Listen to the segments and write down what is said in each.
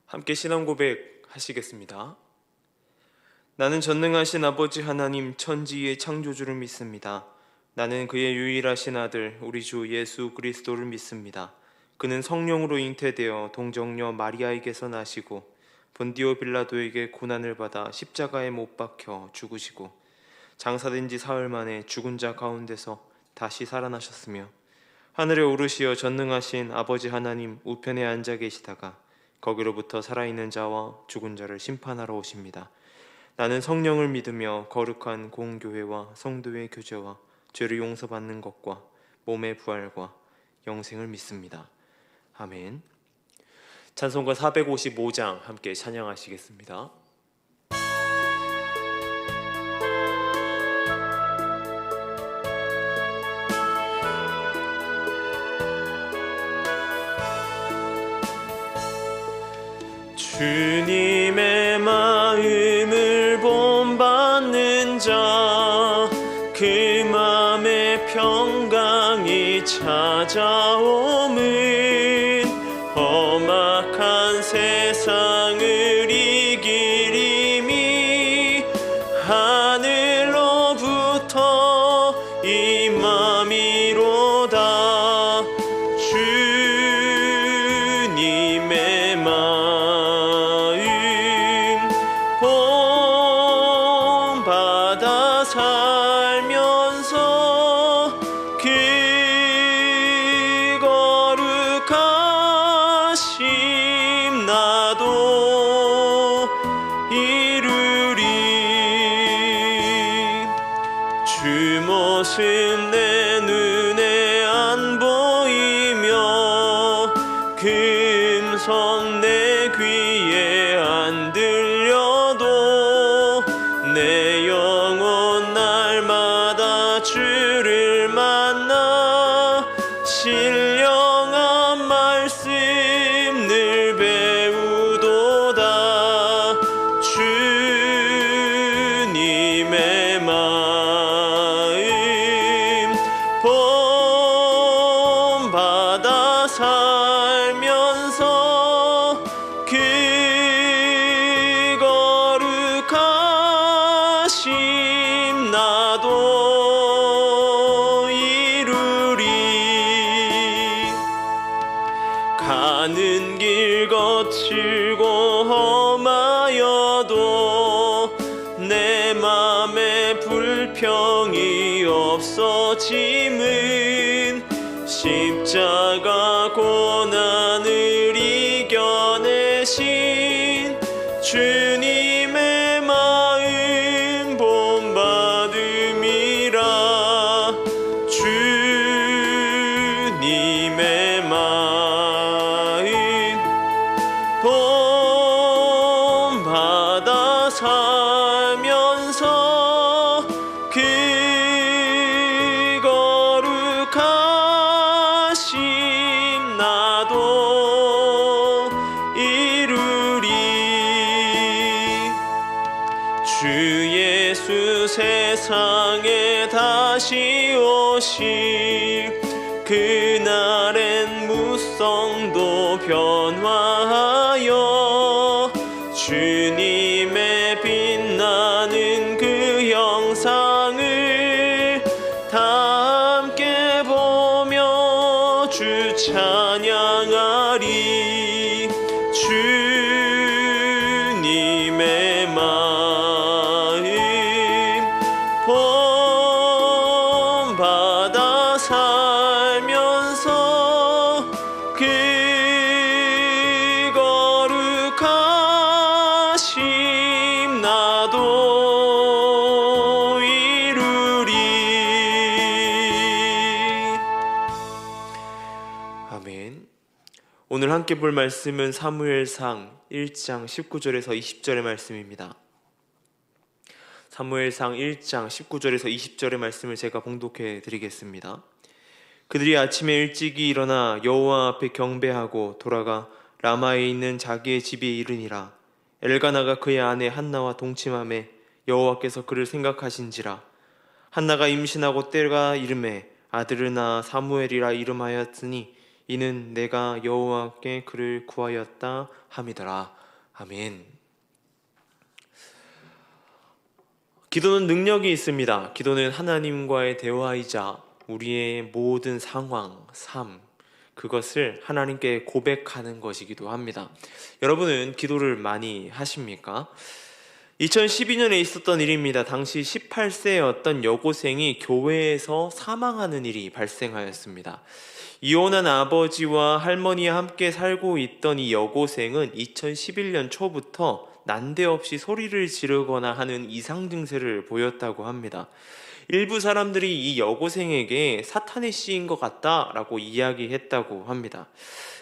함께 신앙 고백 하시겠습니다. 나는 전능하신 아버지 하나님 천지의 창조주를 믿습니다. 나는 그의 유일하신 아들 우리 주 예수 그리스도를 믿습니다. 그는 성령으로 잉태되어 동정녀 마리아에게서 나시고 본디오 빌라도에게 고난을 받아 십자가에 못 박혀 죽으시고 장사된 지 사흘 만에 죽은 자 가운데서 다시 살아나셨으며 하늘에 오르시어 전능하신 아버지 하나님 우편에 앉아 계시다가 거기로부터 살아있는 자와 죽은 자를 심판하러 오십니다. 나는 성령을 믿으며 거룩한 공교회와 성도의 교제와 죄를 용서받는 것과 몸의 부활과 영생을 믿습니다. 아멘. 찬송가 455장 함께 찬양하시겠습니다. 주님의 마음을 본받는 자, 그 맘에 평강이 찾아오면 험악한 세상을 이길 힘이 하늘로부터 임함이로다. 주님의 마음 본받아 살면서 그 거룩하심 나도 이루리. 주 모습 내 눈에 안 보이며 그 음성 내 귀에 안 들려도 내 영혼 날마다 주를 만나 신령한 말씀 늘 배우도다. 주님의 마음 본받아 살면서 그 거룩하심 나도 이루리. 가는 길 거칠고 험하여도 내 맘에 불평이 없어짐은 십자가 고난을 이겨내신 주님의 마음 본받음이라. 주님의 마음 본받아 살면서 그 거룩하심 나도 이루리. 주 예수 세상에 다시 오실 그날엔 무성도 변화하여 주님의 빛나는 그 형상을 다 함께 보며 주 찬양하리. 주님의 마음 본받아 살면서 그 거룩하심 나도 이루리. 아멘. 오늘 함께 볼 말씀은 사무엘상 1장 19절에서 20절의 말씀입니다. 사무엘상 1장 19절에서 20절의 말씀을 제가 봉독해 드리겠습니다. 그들이 아침에 일찍이 일어나 여호와 앞에 경배하고 돌아가 라마에 있는 자기의 집에 이르니라. 엘가나가 그의 아내 한나와 동침하매 여호와께서 그를 생각하신지라. 한나가 임신하고 때가 이름에 아들을 낳아 사무엘이라 이름하였으니 이는 내가 여호와께 그를 구하였다 함이더라. 아멘. 기도는 능력이 있습니다. 기도는 하나님과의 대화이자 우리의 모든 상황, 삶, 그것을 하나님께 고백하는 것이기도 합니다. 여러분은 기도를 많이 하십니까? 2012년에 있었던 일입니다. 당시 18세의 어떤 여고생이 교회에서 사망하는 일이 발생하였습니다. 이혼한 아버지와 할머니와 함께 살고 있던 이 여고생은 2011년 초부터 난데없이 소리를 지르거나 하는 이상 증세를 보였다고 합니다. 일부 사람들이 이 여고생에게 사탄이 씌인 것 같다라고 이야기했다고 합니다.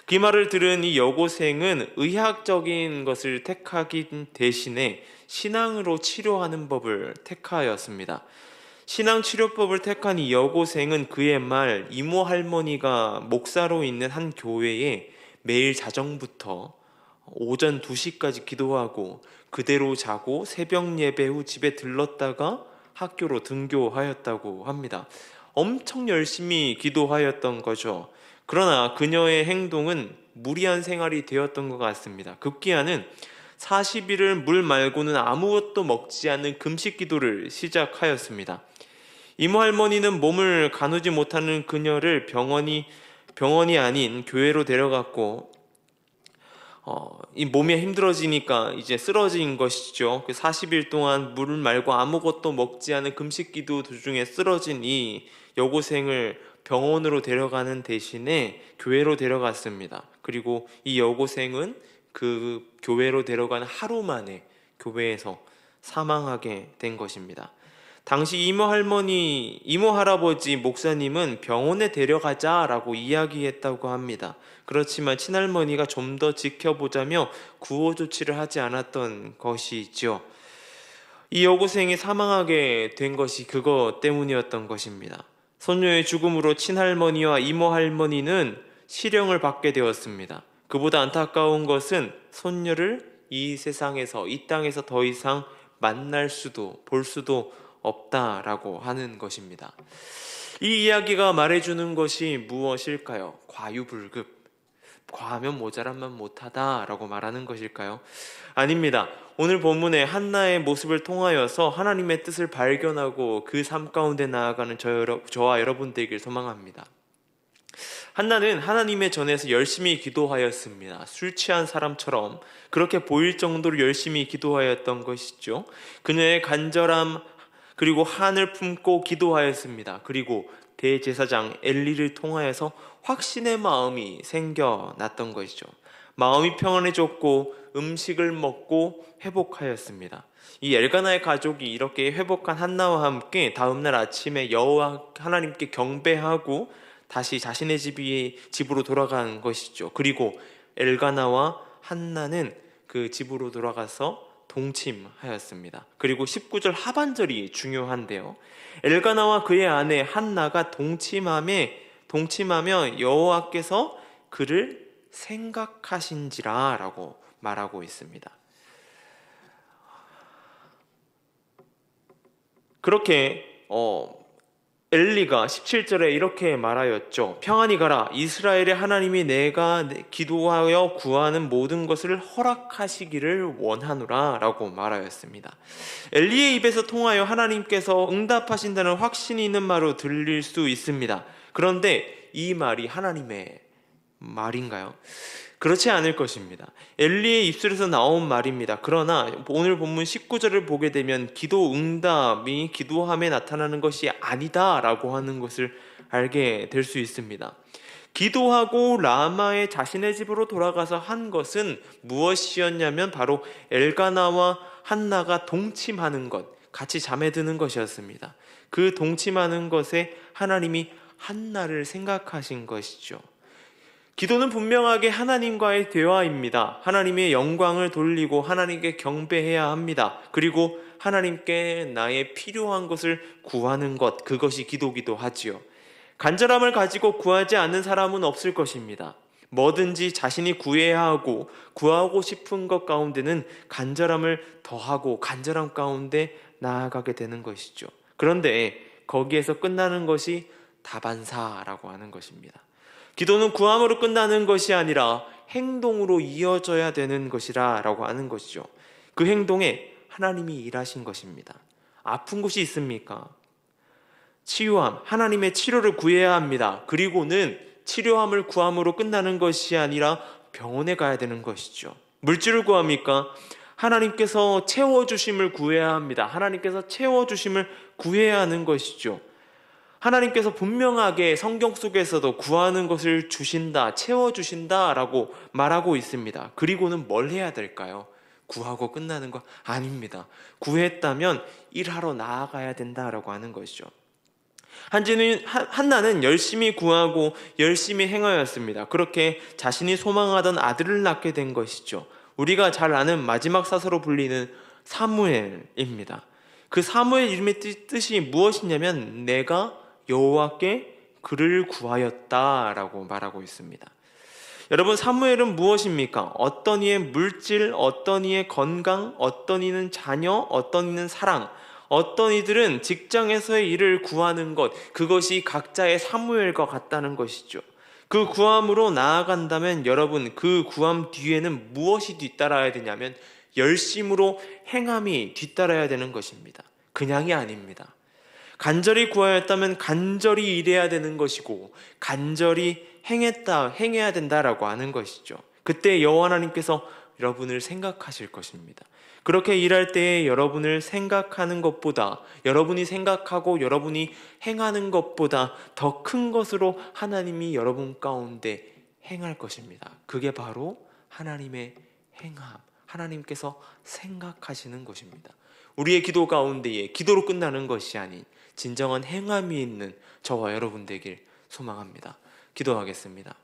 그 말을 들은 이 여고생은 의학적인 것을 택하기 대신에 신앙으로 치료하는 법을 택하였습니다. 신앙치료법을 택한 이 여고생은 그의 말 이모 할머니가 목사로 있는 한 교회에 매일 자정부터 오전 2시까지 기도하고 그대로 자고 새벽 예배 후 집에 들렀다가 학교로 등교하였다고 합니다. 엄청 열심히 기도하였던 거죠. 그러나 그녀의 행동은 무리한 생활이 되었던 것 같습니다. 급기야는 40일을 물 말고는 아무것도 먹지 않는 금식 기도를 시작하였습니다. 이모 할머니는 몸을 가누지 못하는 그녀를 병원이 아닌 교회로 데려갔고 이 몸이 힘들어지니까 이제 쓰러진 것이죠. 그 40일 동안 물 말고 아무것도 먹지 않은 금식 기도 도중에 쓰러진 이 여고생을 병원으로 데려가는 대신에 교회로 데려갔습니다. 그리고 이 여고생은 그 교회로 데려간 하루 만에 교회에서 사망하게 된 것입니다. 당시 이모 할머니, 이모 할아버지 목사님은 병원에 데려가자라고 이야기했다고 합니다. 그렇지만 친할머니가 좀 더 지켜보자며 구호 조치를 하지 않았던 것이죠. 이 여고생이 사망하게 된 것이 그것 때문이었던 것입니다. 손녀의 죽음으로 친할머니와 이모 할머니는 실형을 받게 되었습니다. 그보다 안타까운 것은 손녀를 이 세상에서, 이 땅에서 더 이상 만날 수도 볼 수도 없다라고 하는 것입니다. 이 이야기가 말해주는 것이 무엇일까요? 과유불급, 과하면 모자라면 못하다라고 말하는 것일까요? 아닙니다. 오늘 본문의 한나의 모습을 통하여서 하나님의 뜻을 발견하고 그 삶 가운데 나아가는 저와 여러분들에게 소망합니다. 한나는 하나님의 전에서 열심히 기도하였습니다. 술 취한 사람처럼 그렇게 보일 정도로 열심히 기도하였던 것이죠. 그녀의 간절함 그리고 한을 품고 기도하였습니다. 그리고 대제사장 엘리를 통하여서 확신의 마음이 생겨났던 것이죠. 마음이 평안해졌고 음식을 먹고 회복하였습니다. 이 엘가나의 가족이 이렇게 회복한 한나와 함께 다음날 아침에 여호와 하나님께 경배하고 다시 자신의 집으로 돌아간 것이죠. 그리고 엘가나와 한나는 그 집으로 돌아가서 동침하였습니다. 그리고 19절 하반절이 중요한데요. 엘가나와 그의 아내 한나가 동침하며 여호와께서 그를 생각하신지라 라고 말하고 있습니다. 그렇게 엘리가 17절에 이렇게 말하였죠. 평안히 가라. 이스라엘의 하나님이 내가 기도하여 구하는 모든 것을 허락하시기를 원하노라 라고 말하였습니다. 엘리의 입에서 통하여 하나님께서 응답하신다는 확신이 있는 말로 들릴 수 있습니다. 그런데 이 말이 하나님의 말인가요? 그렇지 않을 것입니다. 엘리의 입술에서 나온 말입니다. 그러나 오늘 본문 19절을 보게 되면 기도 응답이 기도함에 나타나는 것이 아니다 라고 하는 것을 알게 될 수 있습니다. 기도하고 라마의 자신의 집으로 돌아가서 한 것은 무엇이었냐면 바로 엘가나와 한나가 동침하는 것, 같이 잠에 드는 것이었습니다. 그 동침하는 것에 하나님이 한나를 생각하신 것이죠. 기도는 분명하게 하나님과의 대화입니다. 하나님의 영광을 돌리고 하나님께 경배해야 합니다. 그리고 하나님께 나의 필요한 것을 구하는 것, 그것이 기도기도 하지요. 간절함을 가지고 구하지 않는 사람은 없을 것입니다. 뭐든지 자신이 구해야 하고 구하고 싶은 것 가운데는 간절함을 더하고 간절함 가운데 나아가게 되는 것이죠. 그런데 거기에서 끝나는 것이 다반사라고 하는 것입니다. 기도는 구함으로 끝나는 것이 아니라 행동으로 이어져야 되는 것이라 라고 하는 것이죠. 그 행동에 하나님이 일하신 것입니다. 아픈 곳이 있습니까? 치유함, 하나님의 치료를 구해야 합니다. 그리고는 치료함을 구함으로 끝나는 것이 아니라 병원에 가야 되는 것이죠. 물질을 구합니까? 하나님께서 채워주심을 구해야 합니다. 하나님께서 채워주심을 구해야 하는 것이죠. 하나님께서 분명하게 성경 속에서도 구하는 것을 주신다, 채워주신다 라고 말하고 있습니다. 그리고는 뭘 해야 될까요? 구하고 끝나는 거 아닙니다. 구했다면 일하러 나아가야 된다라고 하는 것이죠. 한나는 열심히 구하고 열심히 행하였습니다. 그렇게 자신이 소망하던 아들을 낳게 된 것이죠. 우리가 잘 아는 마지막 사서로 불리는 사무엘입니다. 그 사무엘 이름의 뜻이 무엇이냐면 내가 여호와께 그를 구하였다라고 말하고 있습니다. 여러분, 사무엘은 무엇입니까? 어떤 이의 물질, 어떤 이의 건강, 어떤 이는 자녀, 어떤 이는 사랑, 어떤 이들은 직장에서의 일을 구하는 것, 그것이 각자의 사무엘과 같다는 것이죠. 그 구함으로 나아간다면 여러분, 그 구함 뒤에는 무엇이 뒤따라야 되냐면 열심으로 행함이 뒤따라야 되는 것입니다. 그냥이 아닙니다. 간절히 구하였다면 간절히 일해야 되는 것이고 간절히 행해야 된다라고 하는 것이죠. 그때 여호와 하나님께서 여러분을 생각하실 것입니다. 그렇게 일할 때에 여러분을 생각하는 것보다, 여러분이 생각하고 여러분이 행하는 것보다 더 큰 것으로 하나님이 여러분 가운데 행할 것입니다. 그게 바로 하나님의 행함, 하나님께서 생각하시는 것입니다. 우리의 기도 가운데에 기도로 끝나는 것이 아닌 진정한 행함이 있는 저와 여러분 되길 소망합니다. 기도하겠습니다.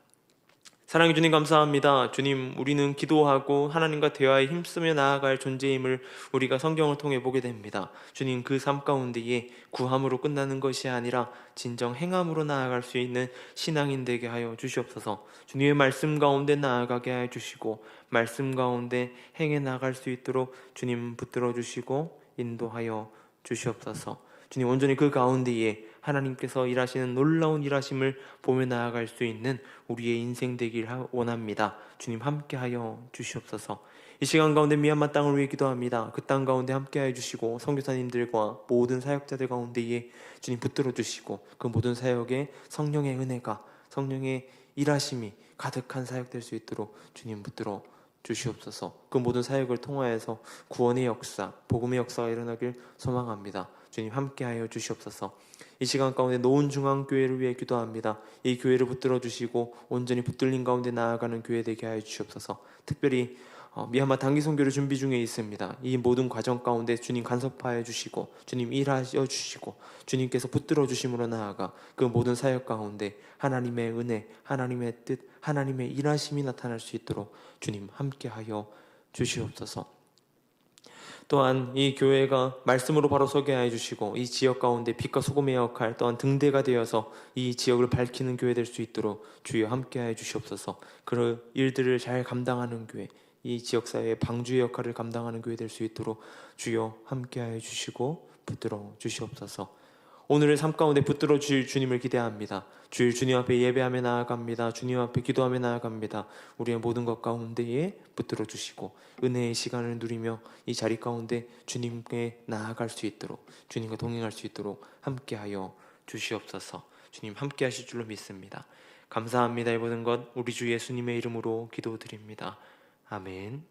사랑해 주님, 감사합니다. 주님, 우리는 기도하고 하나님과 대화에 힘쓰며 나아갈 존재임을 우리가 성경을 통해 보게 됩니다. 주님, 그 삶 가운데에 구함으로 끝나는 것이 아니라 진정 행함으로 나아갈 수 있는 신앙인 되게 하여 주시옵소서. 주님의 말씀 가운데 나아가게 하여 주시고 말씀 가운데 행해 나갈 수 있도록 주님 붙들어 주시고 인도하여 주시옵소서. 주님, 온전히 그 가운데에 하나님께서 일하시는 놀라운 일하심을 보며 나아갈 수 있는 우리의 인생 되길 원합니다. 주님, 함께하여 주시옵소서. 이 시간 가운데 미얀마 땅을 위해 기도합니다. 그 땅 가운데 함께하여 주시고 선교사님들과 모든 사역자들 가운데에 주님 붙들어 주시고 그 모든 사역에 성령의 은혜가, 성령의 일하심이 가득한 사역 될 수 있도록 주님 붙들어 주시옵소서. 그 모든 사역을 통하여서 구원의 역사, 복음의 역사가 일어나길 소망합니다. 주님, 함께하여 주시옵소서. 이 시간 가운데 노은중앙교회를 위해 기도합니다. 이 교회를 붙들어 주시고 온전히 붙들린 가운데 나아가는 교회 되게 하여 주시옵소서. 특별히 미얀마 단기 선교를 준비 중에 있습니다. 이 모든 과정 가운데 주님 간섭하여 주시고 주님 일하여 주시고 주님께서 붙들어 주심으로 나아가 그 모든 사역 가운데 하나님의 은혜, 하나님의 뜻, 하나님의 일하심이 나타날 수 있도록 주님 함께하여 주시옵소서. 또한 이 교회가 말씀으로 바로 서게 해 주시고 이 지역 가운데 빛과 소금의 역할, 또한 등대가 되어서 이 지역을 밝히는 교회 될 수 있도록 주여 함께 해 주시옵소서. 그 일들을 잘 감당하는 교회, 이 지역사회의 방주의 역할을 감당하는 교회 될 수 있도록 주여 함께 해 주시고 붙들어 주시옵소서. 오늘의 삶 가운데 붙들어 주실 주님을 기대합니다. 주일 주님 앞에 예배하며 나아갑니다. 주님 앞에 기도하며 나아갑니다. 우리의 모든 것 가운데에 붙들어 주시고 은혜의 시간을 누리며 이 자리 가운데 주님께 나아갈 수 있도록, 주님과 동행할 수 있도록 함께하여 주시옵소서. 주님 함께 하실 줄로 믿습니다. 감사합니다. 이 모든 것 우리 주 예수님의 이름으로 기도드립니다. 아멘.